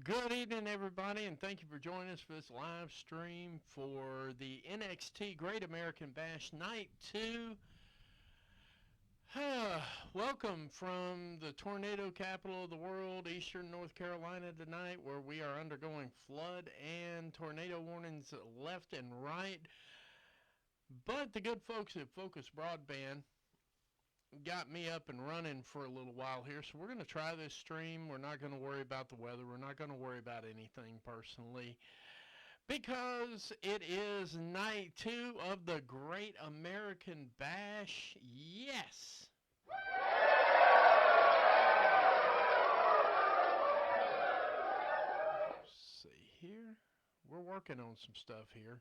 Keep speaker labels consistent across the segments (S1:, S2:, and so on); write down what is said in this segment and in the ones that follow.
S1: Good evening, everybody, and thank you for joining us for this live stream for the NXT Great American Bash Night 2. Welcome from the tornado capital of the world, eastern North Carolina tonight, where we are undergoing flood and tornado warnings left and right. But the good folks at Focus Broadband got me up and running for a little while here, so we're going to try this stream. We're not going to worry about the weather. We're not going to worry about anything personally, because it is night 2 of the Great American Bash. Yes! Let's see here. We're working on some stuff here.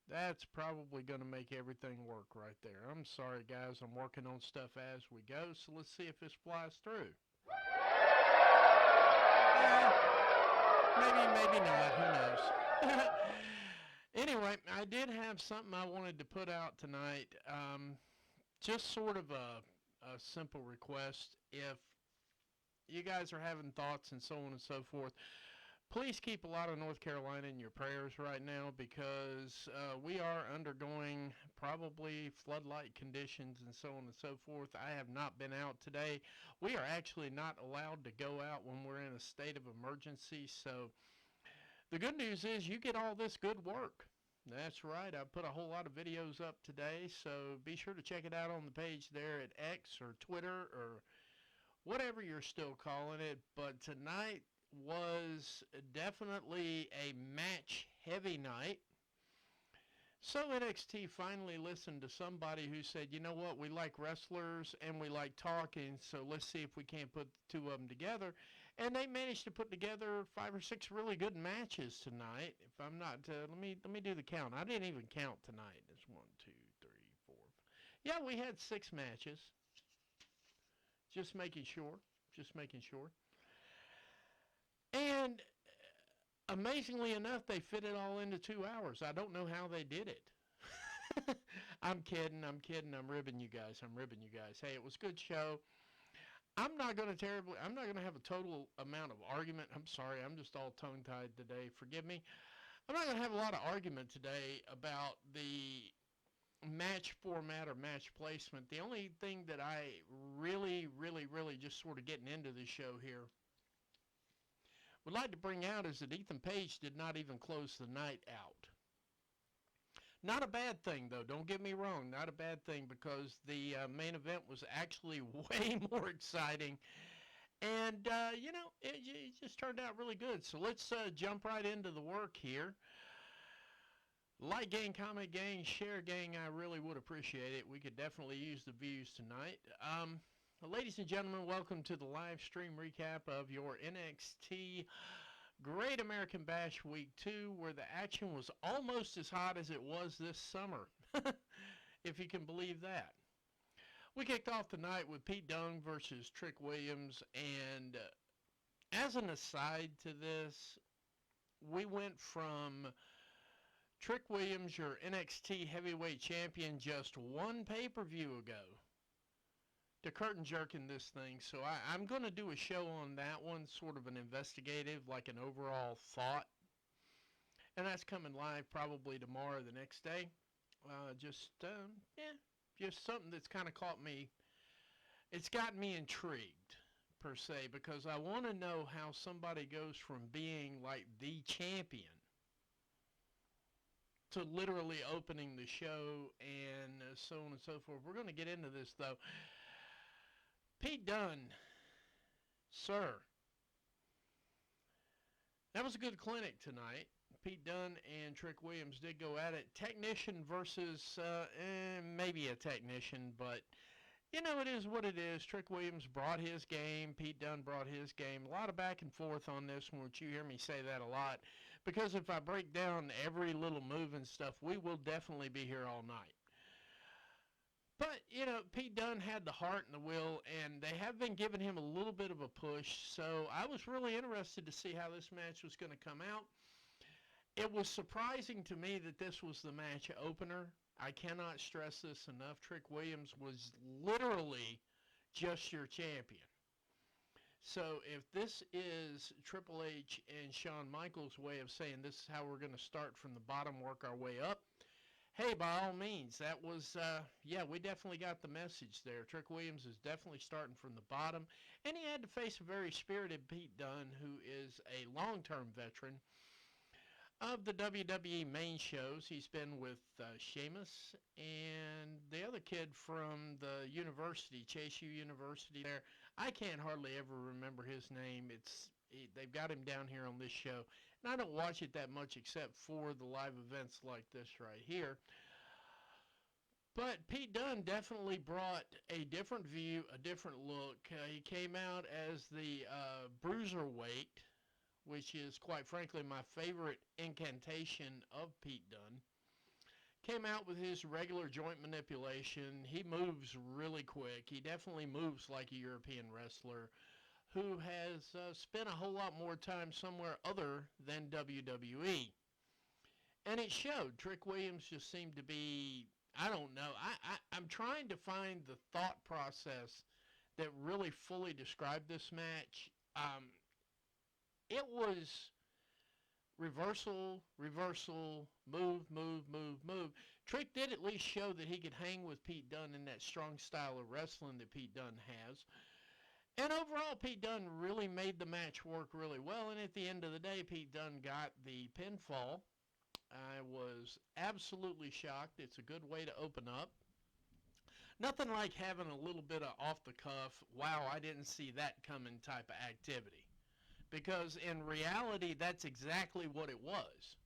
S1: That's probably going to make everything work right there. I'm sorry, guys. I'm working on stuff as we go, so let's see if this flies through. Maybe not. Who knows? Anyway, I did have something I wanted to put out tonight. Just sort of a simple request. If you guys are having thoughts and so on and so forth, please keep a lot of North Carolina in your prayers right now, because we are undergoing probably flood-like conditions and so on and so forth. I have not been out today. We are actually not allowed to go out when we're in a state of emergency. So the good news is you get all this good work. That's right. I put a whole lot of videos up today, so be sure to check it out on the page there at X or Twitter or whatever you're still calling it. But tonight was definitely a match-heavy night. So NXT finally listened to somebody who said, you know what, we like wrestlers and we like talking, so let's see if we can't put the two of them together. And they managed to put together 5 or 6 really good matches tonight. If I'm not, let me do the count. I didn't even count tonight. It's 1, 2, 3, 4. Yeah, we had 6 matches. Just making sure. And amazingly enough, they fit it all into 2 hours. I don't know how they did it. I'm kidding. I'm ribbing you guys. Hey, it was a good show. I'm not going to have a total amount of argument. I'm sorry. I'm just all tongue-tied today. Forgive me. I'm not going to have a lot of argument today about the match format or match placement. The only thing that I really just sort of getting into this show here would like to bring out is that Ethan Page did not even close the night out. Not a bad thing, though. Don't get me wrong. Not a bad thing, because the main event was actually way more exciting. And, it just turned out really good. So let's jump right into the work here. Like gang, comment gang, share gang, I really would appreciate it. We could definitely use the views tonight. Ladies and gentlemen, welcome to the live stream recap of your NXT Great American Bash Week 2, where the action was almost as hot as it was this summer, if you can believe that. We kicked off the night with Pete Dunne versus Trick Williams, and as an aside to this, we went from Trick Williams, your NXT Heavyweight Champion, just one pay-per-view ago, to curtain jerking this thing. So I'm going to do a show on that one, sort of an investigative, like an overall thought. And that's coming live probably tomorrow or the next day. Just something that's kind of caught me. It's got me intrigued, per se, because I want to know how somebody goes from being like the champion to literally opening the show and so on and so forth. We're going to get into this, though. Pete Dunne, sir. That was a good clinic tonight. Pete Dunne and Trick Williams did go at it. Technician versus maybe a technician, but you know, it is what it is. Trick Williams brought his game. Pete Dunne brought his game. A lot of back and forth on this one, which you hear me say that a lot. Because if I break down every little move and stuff, we will definitely be here all night. But, you know, Pete Dunne had the heart and the will, and they have been giving him a little bit of a push. So I was really interested to see how this match was going to come out. It was surprising to me that this was the match opener. I cannot stress this enough. Trick Williams was literally just your champion. So if this is Triple H and Shawn Michaels' way of saying this is how we're going to start from the bottom, work our way up, hey, by all means, that was, yeah, we definitely got the message there. Trick Williams is definitely starting from the bottom, and he had to face a very spirited Pete Dunne, who is a long-term veteran of the WWE main shows. He's been with Sheamus and the other kid from the university, Chase U University there. I can't hardly ever remember his name. They've got him down here on this show, and I don't watch it that much except for the live events like this right here. But Pete Dunne definitely brought a different view, a different look. He came out as the bruiserweight, which is quite frankly my favorite incantation of Pete Dunne. Came out with his regular joint manipulation. He moves really quick. He definitely moves like a European wrestler who has spent a whole lot more time somewhere other than WWE. And it showed. Trick Williams just seemed to be, I don't know, I'm trying to find the thought process that really fully described this match. It was reversal, reversal, move, move, move, move. Trick did at least show that he could hang with Pete Dunne in that strong style of wrestling that Pete Dunne has. And overall, Pete Dunne really made the match work really well. And at the end of the day, Pete Dunne got the pinfall. I was absolutely shocked. It's a good way to open up. Nothing like having a little bit of off the cuff, wow, I didn't see that coming type of activity. Because in reality, that's exactly what it was.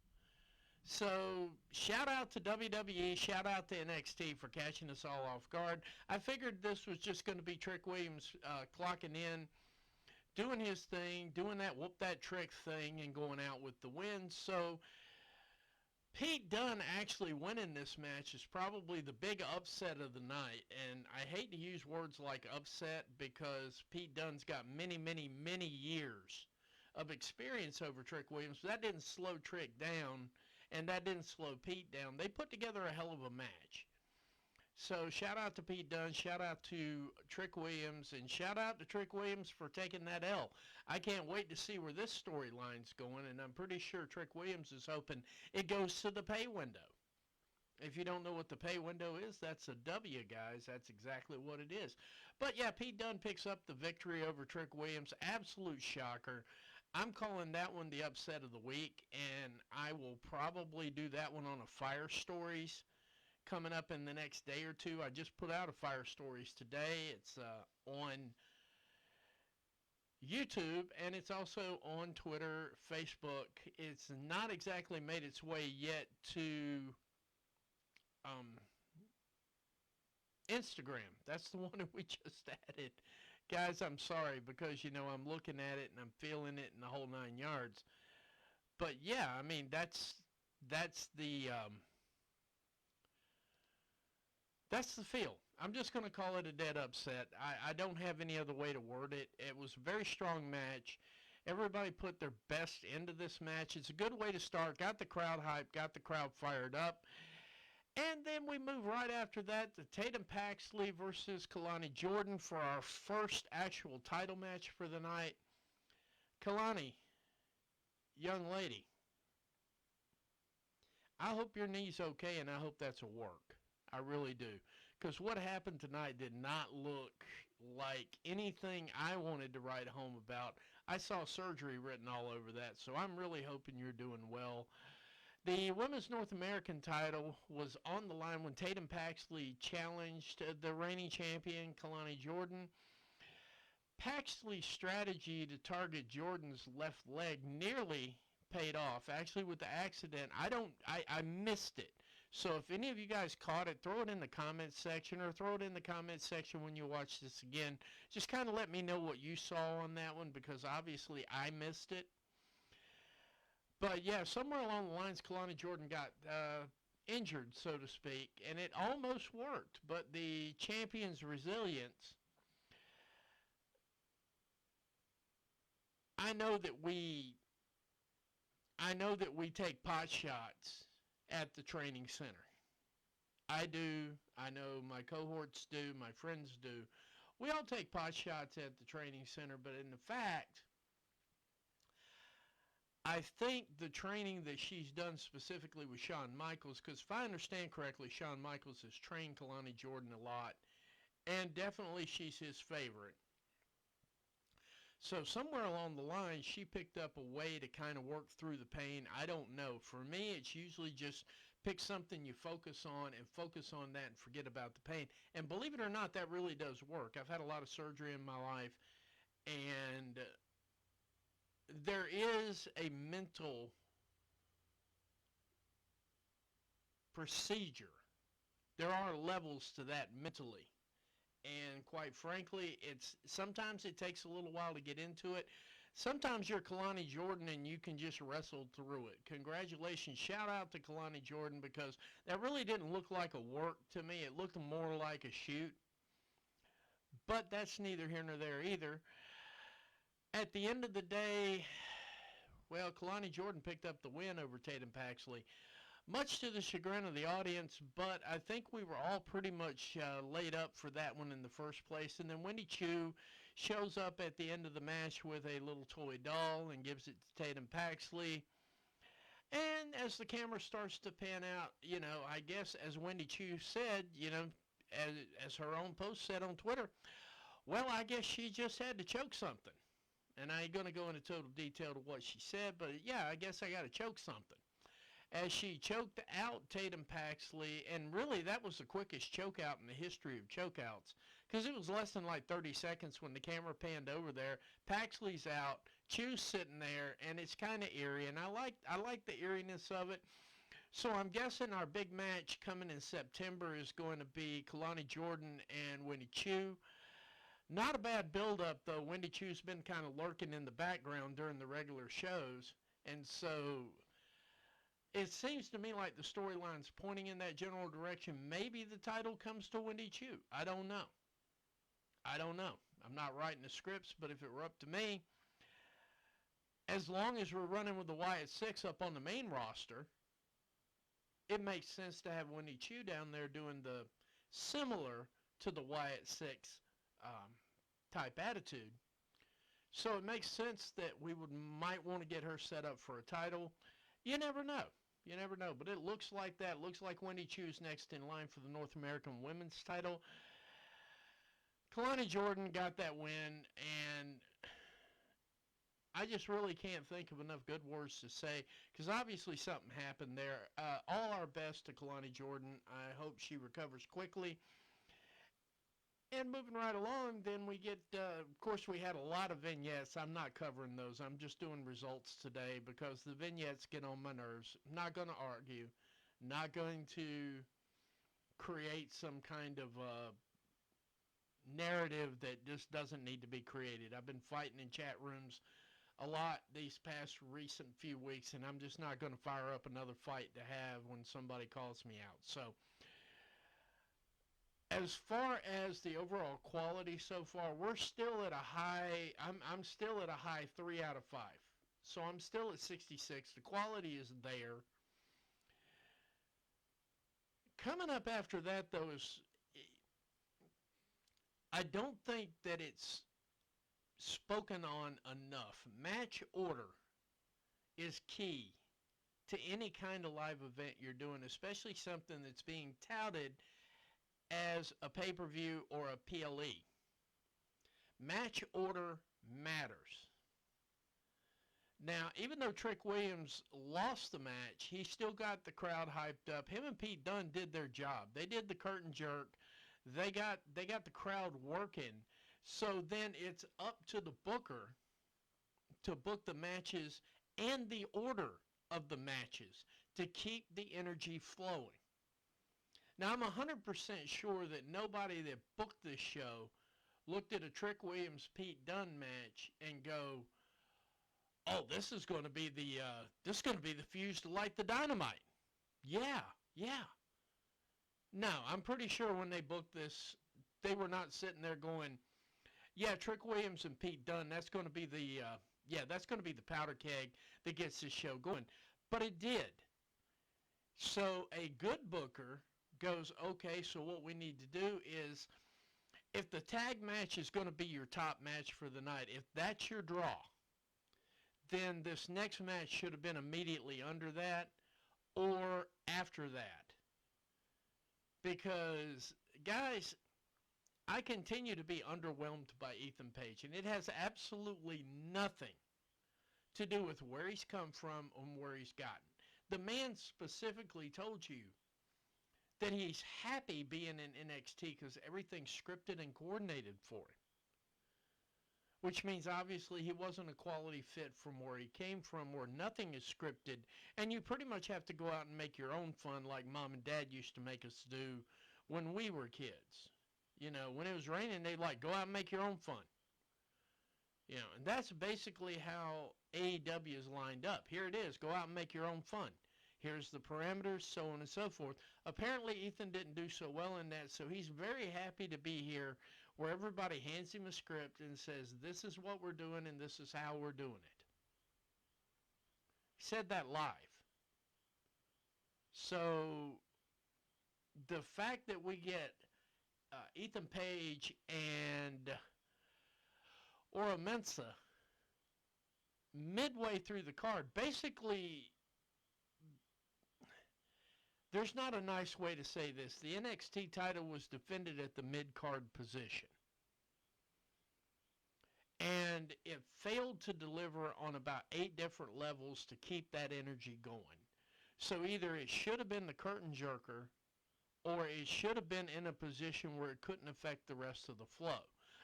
S1: So, shout out to WWE, shout out to NXT for catching us all off guard. I figured this was just going to be Trick Williams clocking in, doing his thing, doing that whoop that trick thing, and going out with the win. So, Pete Dunne actually winning this match is probably the big upset of the night. And I hate to use words like upset because Pete Dunne's got many, many, many years of experience over Trick Williams. That didn't slow Trick down, and that didn't slow Pete down. They put together a hell of a match. So shout out to Pete Dunne, shout out to Trick Williams, and shout out to Trick Williams for taking that L. I can't wait to see where this storyline's going, and I'm pretty sure Trick Williams is hoping it goes to the pay window. If you don't know what the pay window is, that's a W, guys. That's exactly what it is. But yeah, Pete Dunne picks up the victory over Trick Williams. Absolute shocker. I'm calling that one the upset of the week, and I will probably do that one on a Fire Stories coming up in the next day or two. I just put out a Fire Stories today. It's on YouTube, and it's also on Twitter, Facebook. It's not exactly made its way yet to Instagram. That's the one that we just added. Guys, I'm sorry because, you know, I'm looking at it and I'm feeling it in the whole 9 yards. But yeah, I mean, that's the feel. I'm just going to call it a dead upset. I don't have any other way to word it. It was a very strong match. Everybody put their best into this match. It's a good way to start. Got the crowd hyped, got the crowd fired up. And then we move right after that to Tatum Paxley versus Kalani Jordan for our first actual title match for the night. Kalani, young lady, I hope your knee's okay, and I hope that's a work. I really do. Because what happened tonight did not look like anything I wanted to write home about. I saw surgery written all over that, so I'm really hoping you're doing well. The Women's North American title was on the line when Tatum Paxley challenged the reigning champion, Kalani Jordan. Paxley's strategy to target Jordan's left leg nearly paid off. Actually, with the accident, I missed it. So if any of you guys caught it, throw it in the comments section, or throw it in the comments section when you watch this again. Just kind of let me know what you saw on that one, because obviously I missed it. But yeah, somewhere along the lines, Kalani Jordan got injured, so to speak, and it almost worked. But the champion's resilience, I know that we take pot shots at the training center. I do. I know my cohorts do. My friends do. We all take pot shots at the training center, but in fact, I think the training that she's done specifically with Shawn Michaels, because if I understand correctly, Shawn Michaels has trained Kalani Jordan a lot, and definitely she's his favorite. So somewhere along the line, she picked up a way to kind of work through the pain. I don't know. For me, it's usually just pick something you focus on and focus on that and forget about the pain. And believe it or not, that really does work. I've had a lot of surgery in my life, and there is a mental procedure. There are levels to that mentally. And quite frankly, sometimes it takes a little while to get into it. Sometimes you're Kalani Jordan and you can just wrestle through it. Congratulations. Shout out to Kalani Jordan, because that really didn't look like a work to me. It looked more like a shoot. But that's neither here nor there either. At the end of the day, well, Kalani Jordan picked up the win over Tatum Paxley, much to the chagrin of the audience, but I think we were all pretty much laid up for that one in the first place. And then Wendy Chu shows up at the end of the match with a little toy doll and gives it to Tatum Paxley. And as the camera starts to pan out, I guess as Wendy Chu said, as her own post said on Twitter, well, I guess she just had to choke something. And I ain't going to go into total detail to what she said, but yeah, I guess I got to choke something. As she choked out Tatum Paxley, and really that was the quickest chokeout in the history of chokeouts, because it was less than like 30 seconds when the camera panned over there. Paxley's out, Chu's sitting there, and it's kind of eerie, and I like the eeriness of it. So I'm guessing our big match coming in September is going to be Kalani Jordan and Wendy Chu. Not a bad build-up, though. Wendy Chu's been kind of lurking in the background during the regular shows, and so it seems to me like the storyline's pointing in that general direction. Maybe the title comes to Wendy Chu. I don't know. I'm not writing the scripts, but if it were up to me, as long as we're running with the Wyatt Six up on the main roster, it makes sense to have Wendy Chu down there doing the similar to the Wyatt Six type attitude. So it makes sense that we might want to get her set up for a title. You never know. But it looks like that. It looks like Wendy Chu's next in line for the North American Women's title. Kalani Jordan got that win, and I just really can't think of enough good words to say, because obviously something happened there. All our best to Kalani Jordan. I hope she recovers quickly. And moving right along, then we get, of course, we had a lot of vignettes. I'm not covering those. I'm just doing results today because the vignettes get on my nerves. I'm not going to argue. Not going to create some kind of narrative that just doesn't need to be created. I've been fighting in chat rooms a lot these past recent few weeks, and I'm just not going to fire up another fight to have when somebody calls me out. So as far as the overall quality so far, we're still at a high, I'm still at a high 3 out of 5. So I'm still at 66. The quality is there. Coming up after that, though, is, I don't think that it's spoken on enough. Match order is key to any kind of live event you're doing, especially something that's being touted as a pay-per-view or a PLE. Match order matters. Now, even though Trick Williams lost the match, he still got the crowd hyped up. Him and Pete Dunne did their job. They did the curtain jerk. They got the crowd working. So then it's up to the booker to book the matches and the order of the matches to keep the energy flowing. Now, I'm 100% sure that nobody that booked this show looked at a Trick Williams-Pete Dunne match and go, "Oh, this is going to be the fuse to light the dynamite." Yeah. No, I'm pretty sure when they booked this, they were not sitting there going, "Yeah, Trick Williams and Pete Dunne, that's going to be the powder keg that gets this show going." But it did. So a good booker goes, okay, so what we need to do is if the tag match is going to be your top match for the night, if that's your draw, then this next match should have been immediately under that or after that. Because, guys, I continue to be underwhelmed by Ethan Page, and it has absolutely nothing to do with where he's come from and where he's gotten. The man specifically told you that he's happy being in NXT because everything's scripted and coordinated for him. Which means obviously he wasn't a quality fit from where he came from, where nothing is scripted, and you pretty much have to go out and make your own fun like Mom and Dad used to make us do when we were kids. You know, when it was raining, they'd like, go out and make your own fun. You know, and that's basically how AEW is lined up. Here it is, go out and make your own fun. Here's the parameters, so on and so forth. Apparently, Ethan didn't do so well in that, so he's very happy to be here where everybody hands him a script and says, this is what we're doing and this is how we're doing it. He said that live. So, the fact that we get Ethan Page and Ora Mensa midway through the card, basically, there's not a nice way to say this. The NXT title was defended at the mid-card position. And it failed to deliver on about 8 different levels to keep that energy going. So either it should have been the curtain jerker, or it should have been in a position where it couldn't affect the rest of the flow.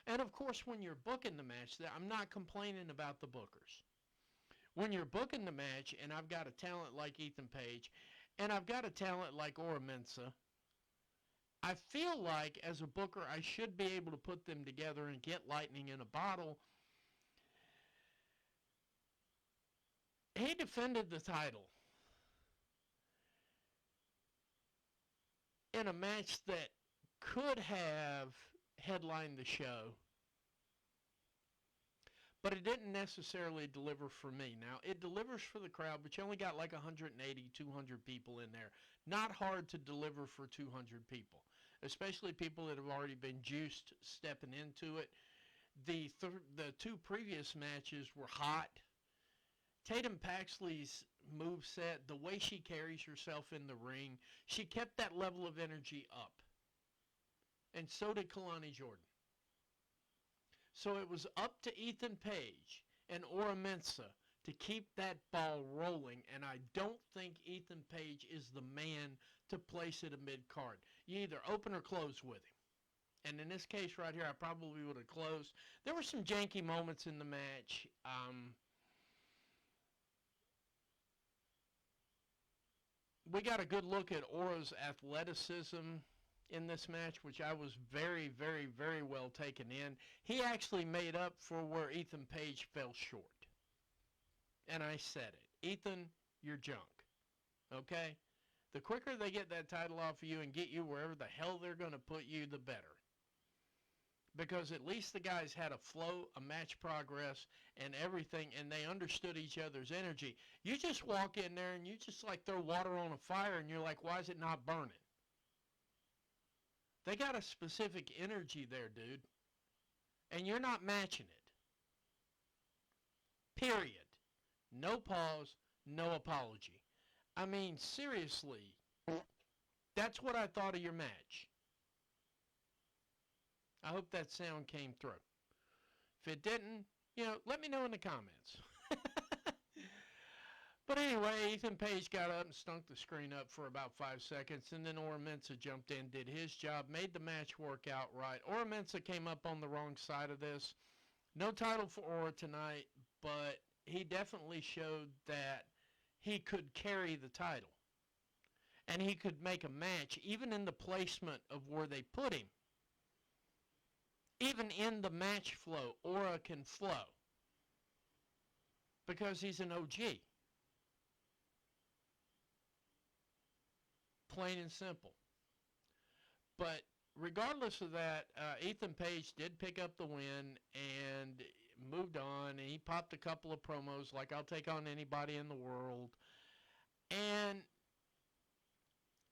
S1: And of course, when you're booking the match, I'm not complaining about the bookers. When you're booking the match, and I've got a talent like Ethan Page, and I've got a talent like Ora Mensa, I feel like as a booker I should be able to put them together and get lightning in a bottle. He defended the title in a match that could have headlined the show, but it didn't necessarily deliver for me. Now, it delivers for the crowd, but you only got like 180, 200 people in there. Not hard to deliver for 200 people, especially people that have already been juiced stepping into it. The 2 previous matches were hot. Tatum Paxley's moveset, the way she carries herself in the ring, she kept that level of energy up. And so did Kalani Jordan. So it was up to Ethan Page and Ora Mensa to keep that ball rolling, and I don't think Ethan Page is the man to place it a mid-card. You either open or close with him. And in this case right here, I probably would have closed. There were some janky moments in the match. We got a good look at Ora's athleticism in this match, which I was very, very, very well taken in. He actually made up for where Ethan Page fell short. And I said it. Ethan, you're junk. Okay? The quicker they get that title off of you and get you wherever the hell they're going to put you, the better. Because at least the guys had a flow, a match progress, and everything, and they understood each other's energy. You just walk in there and you just like throw water on a fire and you're like, why is it not burning? They got a specific energy there, dude. And you're not matching it. Period. No pause, no apology. I mean, seriously, that's what I thought of your match. I hope that sound came through. If it didn't, let me know in the comments. But anyway, Ethan Page got up and stunk the screen up for about 5 seconds, and then Ora Mensa jumped in, did his job, made the match work out right. Ora Mensa came up on the wrong side of this. No title for Ora tonight, but he definitely showed that he could carry the title. And he could make a match, even in the placement of where they put him. Even in the match flow, Ora can flow. Because he's an OG. Plain and simple. But regardless of that, Ethan Page did pick up the win and moved on. And he popped a couple of promos like, I'll take on anybody in the world. And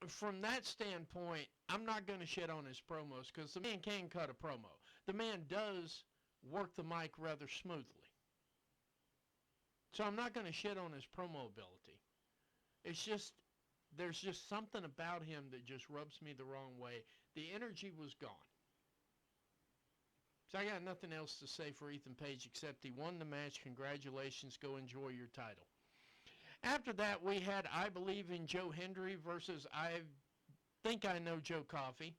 S1: from that standpoint, I'm not going to shit on his promos because the man can cut a promo. The man does work the mic rather smoothly. So I'm not going to shit on his promo ability. It's just, there's just something about him that just rubs me the wrong way. The energy was gone. So I got nothing else to say for Ethan Page except he won the match. Congratulations. Go enjoy your title. After that, we had I Believe in Joe Hendry versus I Think I Know Joe Coffey.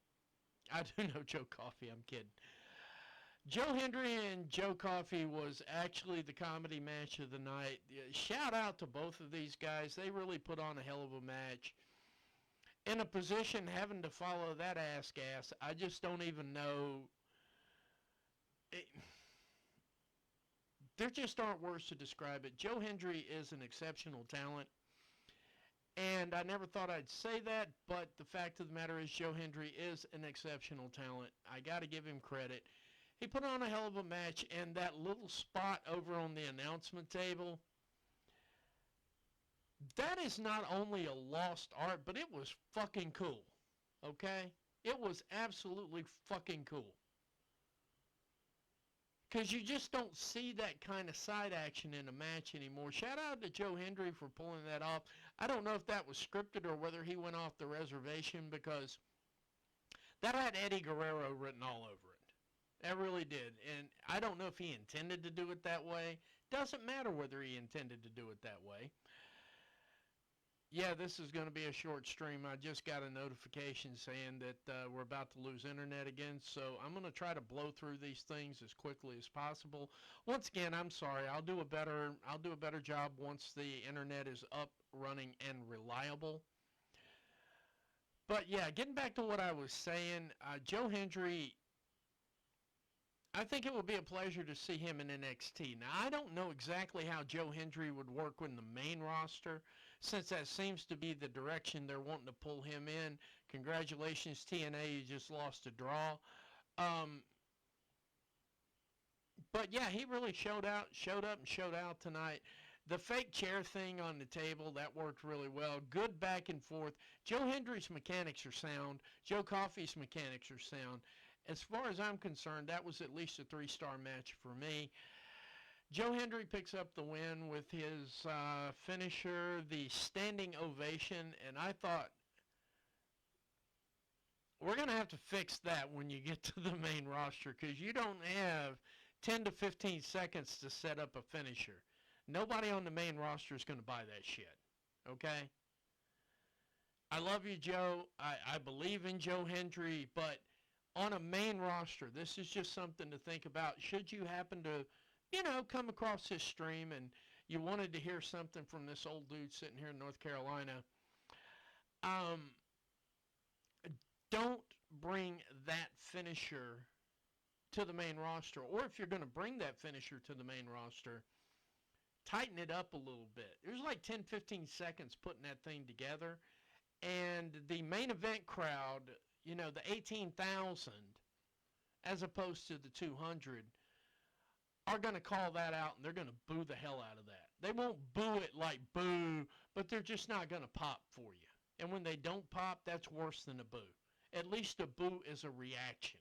S1: I do know Joe Coffey. I'm kidding. Joe Hendry and Joe Coffey was actually the comedy match of the night. Shout out to both of these guys. They really put on a hell of a match. In a position having to follow that ass gas, I just don't even know. There just aren't words to describe it. Joe Hendry is an exceptional talent. And I never thought I'd say that, but the fact of the matter is Joe Hendry is an exceptional talent. I got to give him credit. He put on a hell of a match, and that little spot over on the announcement table, that is not only a lost art, but it was fucking cool, okay? It was absolutely fucking cool. Because you just don't see that kind of side action in a match anymore. Shout out to Joe Hendry for pulling that off. I don't know if that was scripted or whether he went off the reservation because that had Eddie Guerrero written all over it. That really did. And I don't know if he intended to do it that way. Doesn't matter whether he intended to do it that way. Yeah, this is going to be a short stream. I just got a notification saying that we're about to lose internet again, so I'm going to try to blow through these things as quickly as possible. Once again, I'm sorry. I'll do a better job once the internet is up, running, and reliable. But yeah, getting back to what I was saying, Joe Hendry, I think it would be a pleasure to see him in NXT. Now, I don't know exactly how Joe Hendry would work in the main roster, since that seems to be the direction they're wanting to pull him in. Congratulations, TNA, you just lost a draw. But yeah, he really showed up and showed out tonight. The fake chair thing on the table, that worked really well. Good back and forth. Joe Hendry's mechanics are sound. Joe Coffey's mechanics are sound. As far as I'm concerned, that was at least a 3-star match for me. Joe Hendry picks up the win with his finisher, the standing ovation, and I thought, we're going to have to fix that when you get to the main roster because you don't have 10 to 15 seconds to set up a finisher. Nobody on the main roster is going to buy that shit, okay? I love you, Joe. I believe in Joe Hendry, but on a main roster, this is just something to think about. Should you happen to, come across this stream and you wanted to hear something from this old dude sitting here in North Carolina, don't bring that finisher to the main roster. Or if you're going to bring that finisher to the main roster, tighten it up a little bit. There's like 10, 15 seconds putting that thing together. And the main event crowd, the 18,000 as opposed to the 200, are going to call that out and they're going to boo the hell out of that. They won't boo it like boo, but they're just not going to pop for you. And when they don't pop, that's worse than a boo. At least a boo is a reaction.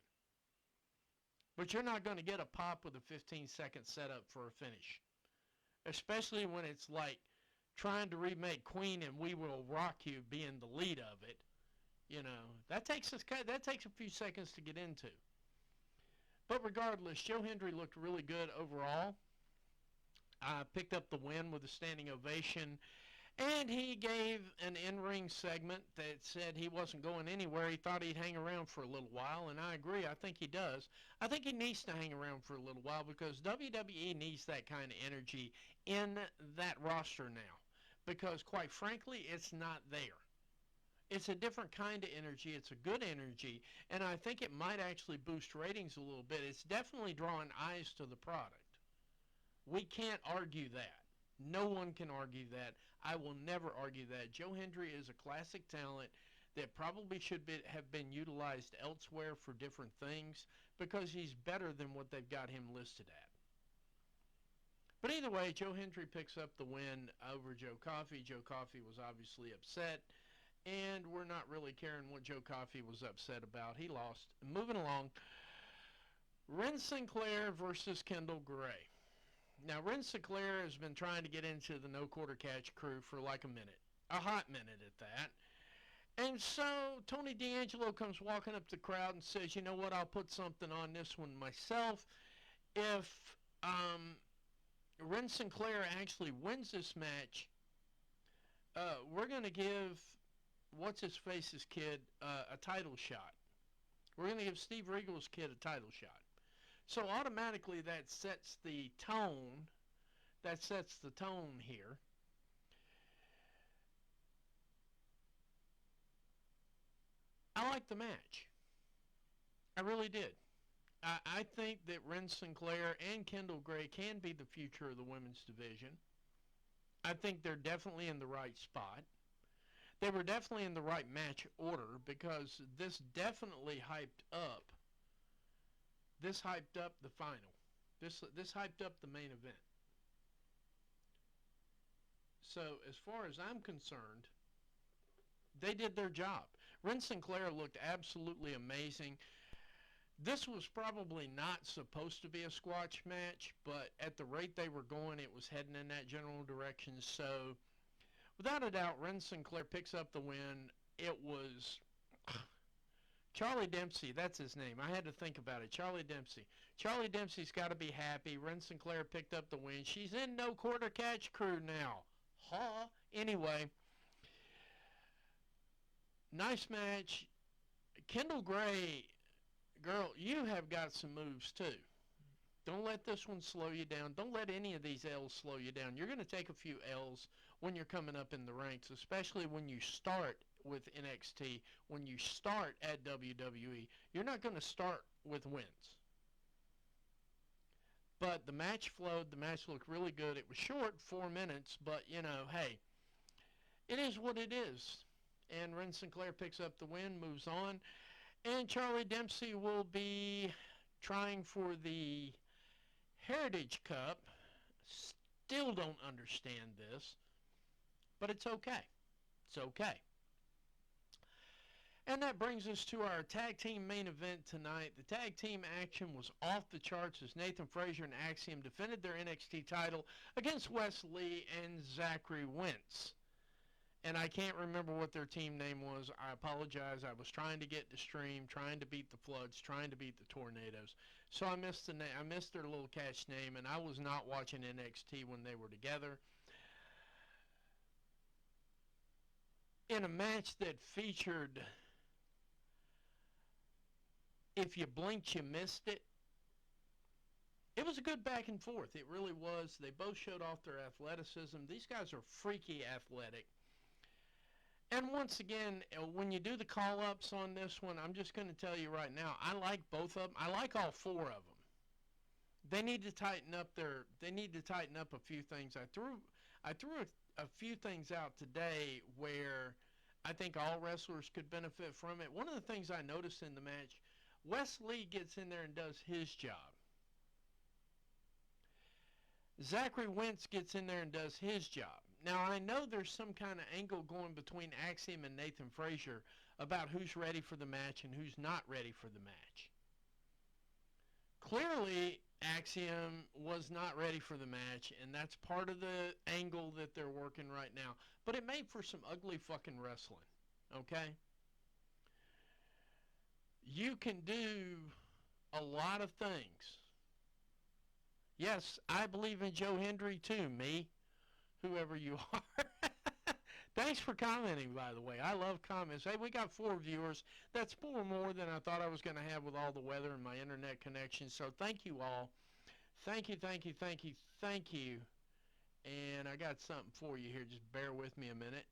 S1: But you're not going to get a pop with a 15-second setup for a finish. Especially when it's like trying to remake Queen and We Will Rock You being the lead of it. That takes a few seconds to get into. But regardless, Joe Hendry looked really good overall. Picked up the win with a standing ovation. And he gave an in-ring segment that said he wasn't going anywhere. He thought he'd hang around for a little while, and I agree. I think he does. I think he needs to hang around for a little while because WWE needs that kind of energy in that roster now. Because, quite frankly, it's not there. It's a different kind of energy. It's a good energy, and I think it might actually boost ratings a little bit. It's definitely drawing eyes to the product. We can't argue that. No one can argue that. I will never argue that. Joe Hendry is a classic talent that probably should have been utilized elsewhere for different things because he's better than what they've got him listed at. But either way, Joe Hendry picks up the win over Joe Coffey. Joe Coffey was obviously upset. and we're not really caring what Joe Coffey was upset about. He lost. Moving along, Ren Sinclair versus Kendall Gray. Now, Ren Sinclair has been trying to get into the no quarter catch crew for like a hot minute at that. And so Tony D'Angelo comes walking up to the crowd and says, you know what, I'll put something on this one myself. If Ren Sinclair actually wins this match, we're going to give what's-his-face's kid a title shot. We're going to give Steve Regal's kid a title shot. So automatically that sets the tone. That sets the tone here. I like the match. I really did. I think that Ren Sinclair and Kendall Gray can be the future of the women's division. I think they're definitely in the right spot. They were definitely in the right match order because this definitely hyped up. This hyped up the final. This hyped up the main event. So as far as I'm concerned, they did their job. Ren Sinclair looked absolutely amazing. This was probably not supposed to be a squash match, but at the rate they were going, it was heading in that general direction. So without a doubt, Ren Sinclair picks up the win. It was Charlie Dempsey, that's his name. I had to think about it. Charlie Dempsey. Charlie Dempsey's got to be happy. Ren Sinclair picked up the win. She's in no quarter catch crew now. Huh? Anyway, nice match. Kendall Gray, girl, you have got some moves too. Don't let this one slow you down. Don't let any of these L's slow you down. You're going to take a few L's when you're coming up in the ranks, especially when you start with NXT, when you start at WWE. You're not going to start with wins. But the match flowed. The match looked really good. It was short, 4 minutes, but, you know, hey, it is what it is. And Ren Sinclair picks up the win, moves on. And Charlie Dempsey will be trying for the Heritage Cup. Still don't understand this, but it's okay. It's okay. And that brings us to our tag team main event tonight. The tag team action was off the charts as Nathan Frazier and Axiom defended their NXT title against Wes Lee and Zachary Wentz. And I can't remember what their team name was. I apologize. I was trying to get the stream, trying to beat the Floods, trying to beat the Tornadoes. So I missed their little catch name, and I was not watching NXT when they were together. In a match that featured, if you blinked, you missed it. It was a good back and forth. It really was. They both showed off their athleticism. These guys are freaky athletic. And once again, when you do the call-ups on this one, I'm just going to tell you right now, I like both of them. I like all four of them. They need to tighten up a few things. I threw a few things out today where I think all wrestlers could benefit from it. One of the things I noticed in the match, Wes Lee gets in there and does his job. Zachary Wentz gets in there and does his job. Now, I know there's some kind of angle going between Axiom and Nathan Frazier about who's ready for the match and who's not ready for the match. Clearly, Axiom was not ready for the match, and that's part of the angle that they're working right now. But it made for some ugly fucking wrestling, okay? You can do a lot of things. Yes, I believe in Joe Hendry too, me. Whoever you are. Thanks for commenting, by the way. I love comments. Hey, we got 4 viewers. That's 4 more than I thought I was going to have with all the weather and my internet connection. So thank you all. Thank you, thank you, thank you, thank you. And I got something for you here. Just bear with me a minute.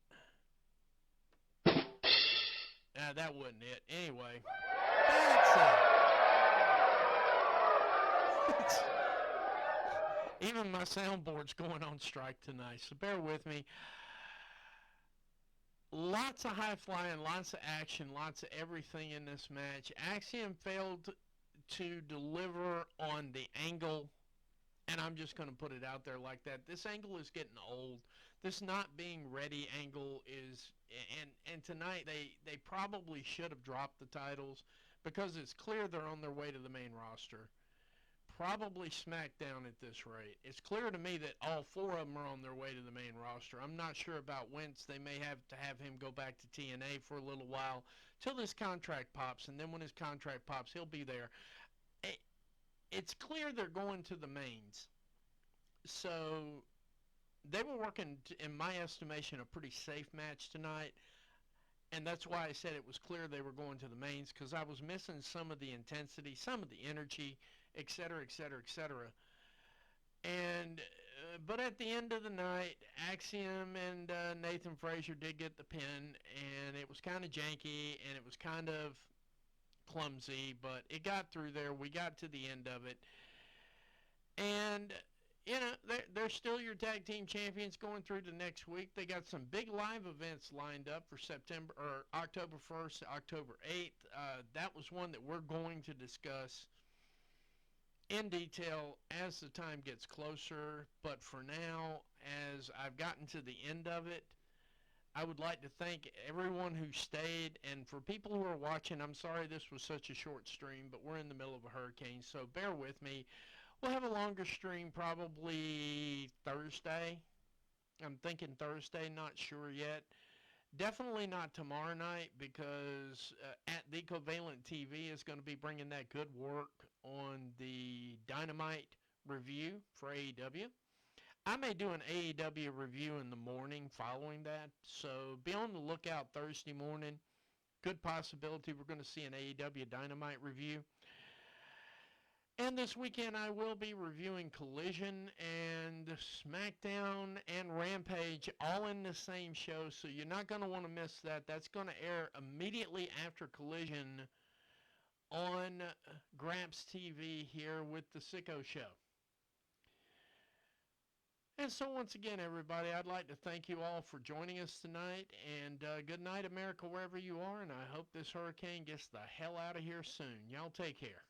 S1: That wasn't it. Anyway, that's it. Even my soundboard's going on strike tonight, so bear with me. Lots of high flying, lots of action, lots of everything in this match. Axiom failed to deliver on the angle, and I'm just going to put it out there like that. This angle is getting old. this not being ready angle is, and tonight they probably should have dropped the titles because it's clear they're on their way to the main roster. Probably SmackDown at this rate. It's clear to me that all four of them are on their way to the main roster. I'm not sure about Wentz. They may have to have him go back to TNA for a little while till this contract pops, and then when his contract pops, he'll be there. It's clear they're going to the mains. So they were working, in my estimation, a pretty safe match tonight. And that's why I said it was clear they were going to the mains, because I was missing some of the intensity, some of the energy, etc., etc., etc. And but at the end of the night, Axiom and Nathan Frazier did get the pin, and it was kind of janky and it was kind of clumsy, but it got through there. We got to the end of it, and you know, they're still your tag team champions going through to next week. They got some big live events lined up for September or October 1st, October 8th. That was one that we're going to discuss in detail as the time gets closer. But for now, as I've gotten to the end of it, I would like to thank everyone who stayed. And for people who are watching, I'm sorry this was such a short stream, but we're in the middle of a hurricane, so bear with me. We'll have a longer stream probably Thursday. I'm thinking Thursday, not sure yet. Definitely not tomorrow night, because at the Covalent TV is going to be bringing that good work on the Dynamite review for AEW. I may do an AEW review in the morning following that, so be on the lookout Thursday morning. Good possibility we're going to see an AEW Dynamite review. And this weekend I will be reviewing Collision and SmackDown and Rampage all in the same show, so you're not going to want to miss that. That's going to air immediately after Collision on Graps TV here with the Sicko Show. And so once again, everybody, I'd like to thank you all for joining us tonight, and good night, America, wherever you are, and I hope this hurricane gets the hell out of here soon. Y'all take care.